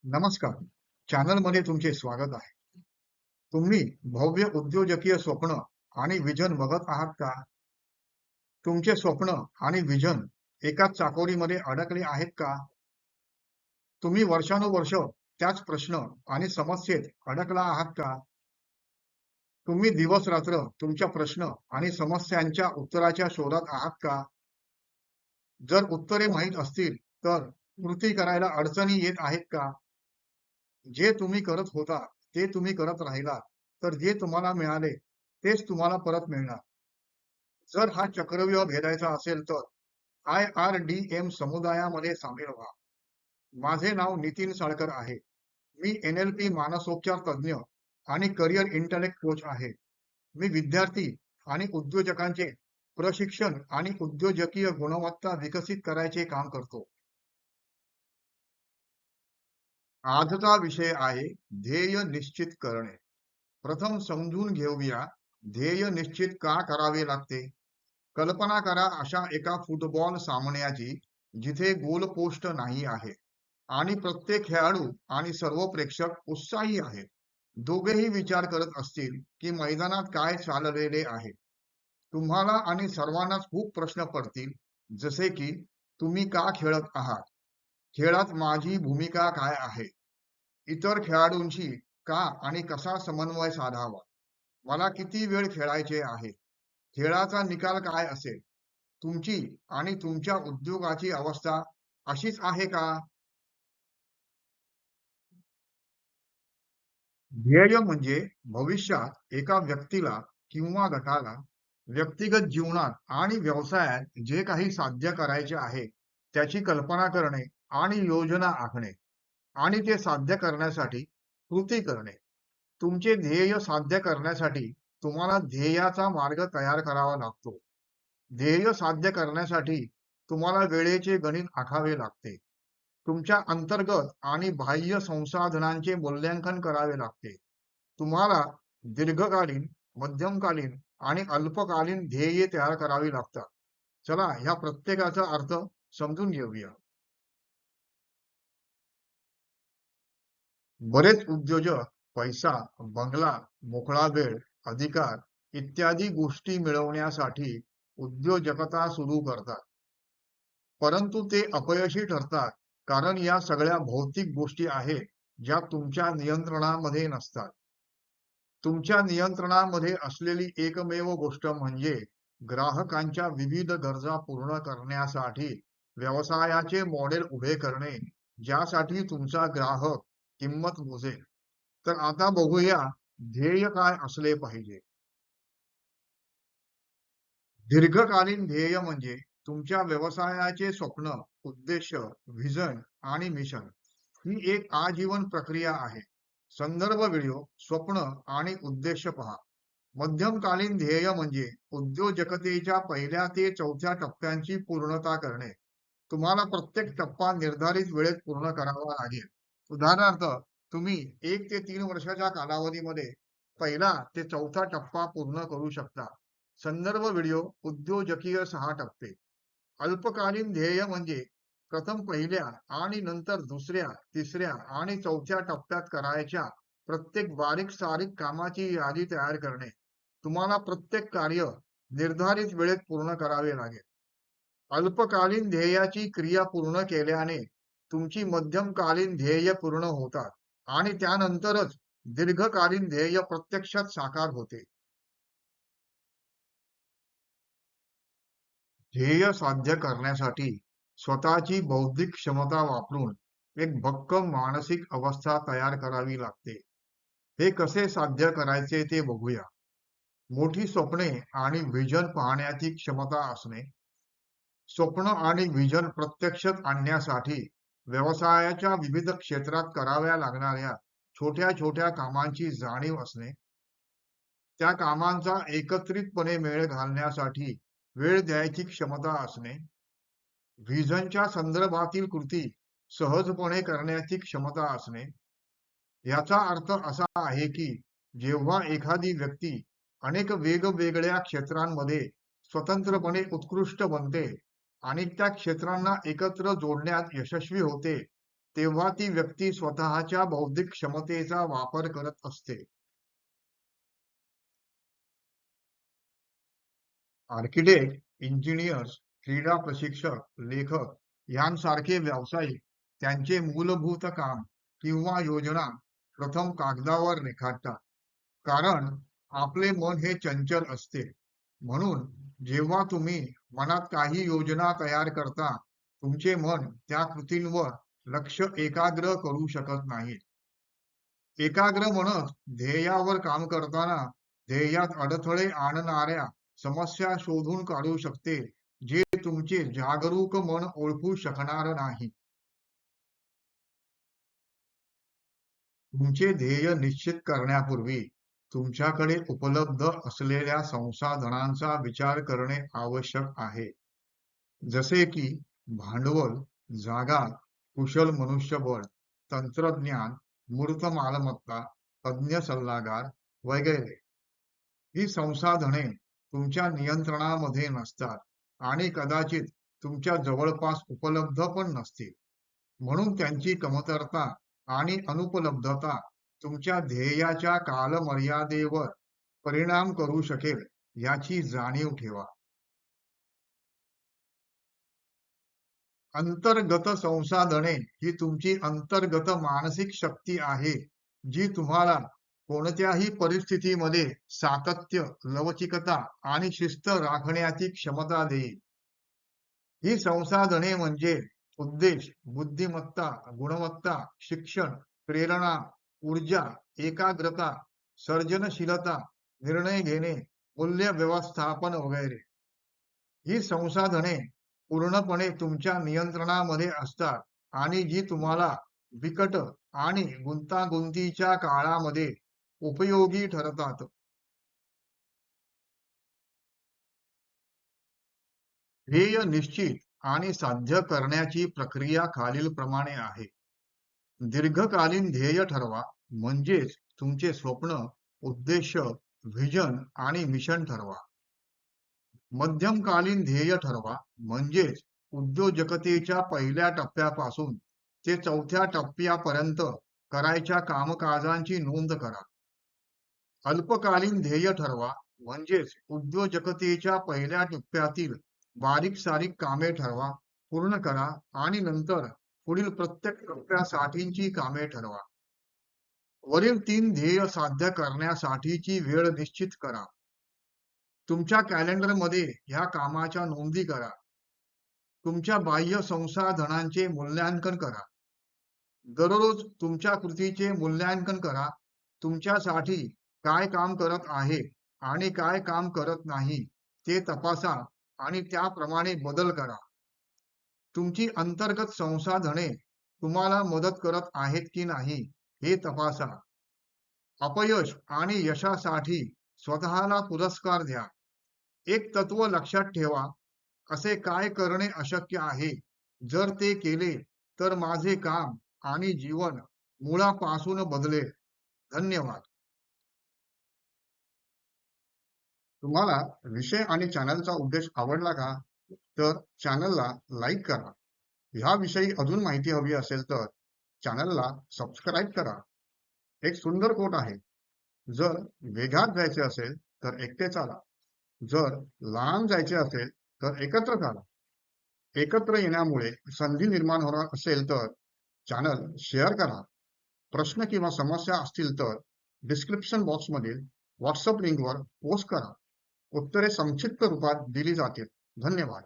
नमस्कार. चॅनलमध्ये तुमचे स्वागत आहे. तुम्ही भव्य उद्योजकीय स्वप्न आणि विजन बघत आहात का? तुमचे स्वप्न आणि विजन एकाच चाकोरीमध्ये अडकले आहेत का? तुम्ही वर्षानुवर्ष त्याच प्रश्न आणि समस्येत अडकला आहात का? तुम्ही दिवस-रात्र तुमच्या प्रश्न आणि समस्यांच्या उत्तराच्या शोधात आहात का? जर उत्तरे माहीत असतील, तर कृती करायला अडचणी येत आहेत का? जे तुम्ही करत होता ते तुम्ही करत राहिलात, तर जे तुम्हाला मिळाले तेच तुम्हाला परत मिळणार. जर हा चक्रव्यूह भेदायचा असेल तर IRDM समुदायामध्ये सामील व्हा. माझे नाव नितीन साळकर आहे. मी NLP मानसोपचार तज्ञ आणि करिअर इंटेलेक्ट कोच आहे. मी विद्यार्थी आणि उद्योजकांचे प्रशिक्षण आणि उद्योजकीय गुणवत्ता विकसित करायचे काम करतो. आजचा विषय आहे ध्येय निश्चित करणे. प्रथम समजून घेऊया ध्येय निश्चित का करावे लागते. कल्पना करा अशा एका फुटबॉल सामन्याची जिथे गोल पोस्ट नाही आहे आणि प्रत्येक खेळाडू आणि सर्व प्रेक्षक उत्साही आहेत. दोघेही विचार करत असतील की मैदानात काय चाललेले आहे. तुम्हाला आणि सर्वांनाच खूप प्रश्न पडतील, जसे की तुम्ही का खेळत आहात, खेळात माझी भूमिका काय आहे, इतर खेळाडूंशी का आणि कसा समन्वय साधावा, मला किती वेळ खेळायचे आहे, खेळाचा निकाल काय असेल. तुमची आणि तुमच्या उद्योगाची अवस्था अशीच आहे का? ध्येय म्हणजे भविष्यात एका व्यक्तीला किंवा गटाला व्यक्तिगत जीवनात आणि व्यवसायात जे काही साध्य करायचे आहे त्याची कल्पना करणे आणि योजना आखणे आणि ते साध्य करण्यासाठी कृती करणे. तुमचे ध्येय साध्य करण्यासाठी तुम्हाला ध्येयाचा मार्ग तयार करावा लागतो. ध्येय साध्य करण्यासाठी तुम्हाला वेळेचे गणित आखावे लागते. तुमच्या अंतर्गत आणि बाह्य संसाधनांचे मूल्यांकन करावे लागते. तुम्हाला दीर्घकालीन, मध्यमकालीन आणि अल्पकालीन ध्येये तयार करावी लागतात. चला ह्या प्रत्येकाचा अर्थ समजून घेऊया. बरेच उद्योजक पैसा, बंगला, मोकळा वेळ, अधिकार इत्यादी गोष्टी मिळवण्यासाठी उद्योजकता सुरू करतात. परंतु ते अपयशी ठरतात कारण या सगळ्या भौतिक गोष्टी आहेत ज्या तुमच्या नियंत्रणामध्ये नसतात. तुमच्या नियंत्रणामध्ये असलेली एकमेव गोष्ट म्हणजे ग्राहकांच्या विविध गरजा पूर्ण करण्यासाठी व्यवसायाचे मॉडेल उभे करणे, ज्यासाठी तुमचा ग्राहक किंमत मोजेल. तर आता बघूया ध्येय काय असले पाहिजे. दीर्घकालीन ध्येय म्हणजे तुमच्या व्यवसायाचे स्वप्न, उद्देश, व्हिजन आणि मिशन ही एक आजीवन प्रक्रिया आहे. संदर्भ व्हिडिओ स्वप्न आणि उद्देश पहा. मध्यमकालीन ध्येय म्हणजे उद्योजकतेच्या पहिल्या ते चौथ्या टप्प्यांची पूर्णता करणे. तुम्हाला प्रत्येक टप्पा निर्धारित वेळेत पूर्ण करावा लागेल. उदाहरणार्थ, तुम्ही 1 ते 3 वर्षाच्या कालावधीमध्ये पहिला ते चौथा टप्पा पूर्ण करू शकता. संदर्भ व्हिडिओ उद्योजकीय 6 टप्पे. अल्पकालीन ध्येय म्हणजे प्रथम पहिल्या आणि नंतर दुसऱ्या, तिसऱ्या आणि चौथ्या टप्प्यात करायच्या प्रत्येक बारीक सारीक कामाची यादी तयार करणे. तुम्हाला प्रत्येक कार्य निर्धारित वेळेत पूर्ण करावे लागेल. अल्पकालीन ध्येयाची क्रिया पूर्ण केल्याने तुमची मध्यमकालीन ध्येय पूर्ण होतात आणि त्यानंतरच दीर्घकालीन ध्येय प्रत्यक्षात साकार होते. ध्येय साध्य करण्यासाठी स्वतःची बौद्धिक क्षमता वापरून एक भक्कम मानसिक अवस्था तयार करावी लागते. हे कसे साध्य करायचे ते बघूया. मोठी स्वप्ने आणि व्हिजन पाहण्याची क्षमता असणे. स्वप्न आणि व्हिजन प्रत्यक्षात आणण्यासाठी व्यवसायाच्या विविध क्षेत्रात कराव्या लागणाऱ्या छोट्या छोट्या कामांची जाणीव असणे. त्या कामांचा एकत्रितपणे मेळ घालण्यासाठी वेळ द्यायची क्षमता असणे. व्हिजनच्या संदर्भातील कृती सहजपणे करण्याची क्षमता असणे. याचा अर्थ असा आहे की जेव्हा एखादी व्यक्ती अनेक वेगवेगळ्या क्षेत्रांमध्ये स्वतंत्रपणे उत्कृष्ट बनते आणि त्या क्षेत्रांना एकत्र जोडण्यात यशस्वी होते, तेव्हा ती व्यक्ती स्वतःच्या बौद्धिक क्षमतेचा वापर करत असते. आर्किटेक्ट, इंजिनियर्स, क्रीडा प्रशिक्षक, लेखक यांसारखे व्यावसायिक त्यांचे मूलभूत काम किंवा योजना प्रथम कागदावर रेखाटतात. कारण आपले मन हे चंचल असते. म्हणून जेव्हा तुम्ही मनात काही योजना तयार करता, तुमचे मन त्या कृतींवर लक्ष एकाग्र करू शकत नाही. एकाग्र मनच ध्येयावर काम करताना ध्येयात अडथळे आणणाऱ्या समस्या शोधून काढू शकते, जे तुमचे जागरूक मन ओळखू शकणार नाही. तुमचे ध्येय निश्चित करण्यापूर्वी तुमच्याकडे उपलब्ध असलेल्या संसाधनांचा विचार करणे आवश्यक आहे. जसे की भांडवल, जागा, कुशल मनुष्यबळ, तंत्रज्ञान, मूर्त मालमत्ता, तज्ञ सल्लागार वगैरे. ही संसाधने तुमच्या नियंत्रणामध्ये नसतात आणि कदाचित तुमच्या जवळपास उपलब्ध पण नसतील. म्हणून त्यांची कमतरता आणि अनुपलब्धता तुमच्या ध्येयाच्या कालमर्यादेवर परिणाम करू शकेल याची जाणीव ठेवा. अंतर्गत संसाधने ही तुमची अंतर्गत मानसिक शक्ती आहे, जी तुम्हाला कोणत्याही परिस्थितीमध्ये सातत्य, लवचिकता आणि शिस्त राखण्याची क्षमता देईल. ही संसाधने म्हणजे उद्देश, बुद्धिमत्ता, गुणवत्ता, शिक्षण, प्रेरणा, ऊर्जा, एकाग्रता, सर्जनशीलता, निर्णय घेणे, मूल्य व्यवस्थापन वगैरे. ही संसाधने पूर्णपणे तुमच्या नियंत्रणामध्ये असतात आणि जी तुम्हाला बिकट आणि गुंतागुंतीच्या काळामध्ये उपयोगी ठरतात. ध्येय निश्चित आणि साध्य करण्याची प्रक्रिया खालीलप्रमाणे आहे. दीर्घकालीन ध्येय ठरवा, म्हणजेच तुमचे स्वप्न, उद्देश, व्हिजन आणि मिशन ठरवा. मध्यमकालीन ध्येय ठरवा, म्हणजेच उद्योजकतेच्या पहिल्या टप्प्यापासून ते चौथ्या टप्प्यापर्यंत करायच्या कामकाजांची नोंद करा. अल्पकालीन ध्येय ठरवा, म्हणजेच उद्योजकतेच्या पहिल्या टप्प्यातील बारीक सारीक कामे ठरवा, पूर्ण करा आणि नंतर पुढील प्रत्येक टप्प्यासाठीची कामे ठरवा. वरील 3 ध्येय साध्य करण्यासाठीची वेळ निश्चित करा. तुमच्या कॅलेंडरमध्ये ह्या कामाच्या नोंदी करा. तुमच्या बाह्य संसाधनांचे मूल्यांकन करा. दररोज तुमच्या कृतीचे मूल्यांकन करा. तुमच्यासाठी काय काम करत आहे आणि काय काम करत नाही ते तपासा आणि त्याप्रमाणे बदल करा. तुमची अंतर्गत संसाधने तुम्हाला मदत करत आहेत की नाही हे तपासा. अपयश आणि यशासाठी स्वतःला पुरस्कार द्या. एक तत्व लक्षात ठेवा, असे काय करणे अशक्य आहे? जर ते केले तर माझे काम आणि जीवन मुळापासून बदलेल. धन्यवाद. तुम्हाला विषय आणि चॅनलचा उद्देश आवडला का? तर चॅनलला लाईक करा. ह्याविषयी अजून माहिती हवी असेल तर चॅनलला सबस्क्राईब करा. एक सुंदर कोट आहे, जर वेगात जायचे असेल तर एकटे चाला, जर लांब जायचे असेल तर एकत्र चाला. एकत्र येण्यामुळे संधी निर्माण होणार असेल तर चॅनल शेअर करा. प्रश्न किंवा समस्या असतील तर डिस्क्रिप्शन बॉक्समधील व्हॉट्सअप लिंकवर पोस्ट करा. उत्तरे संक्षिप्त रूपात दिली जातील. धन्यवाद.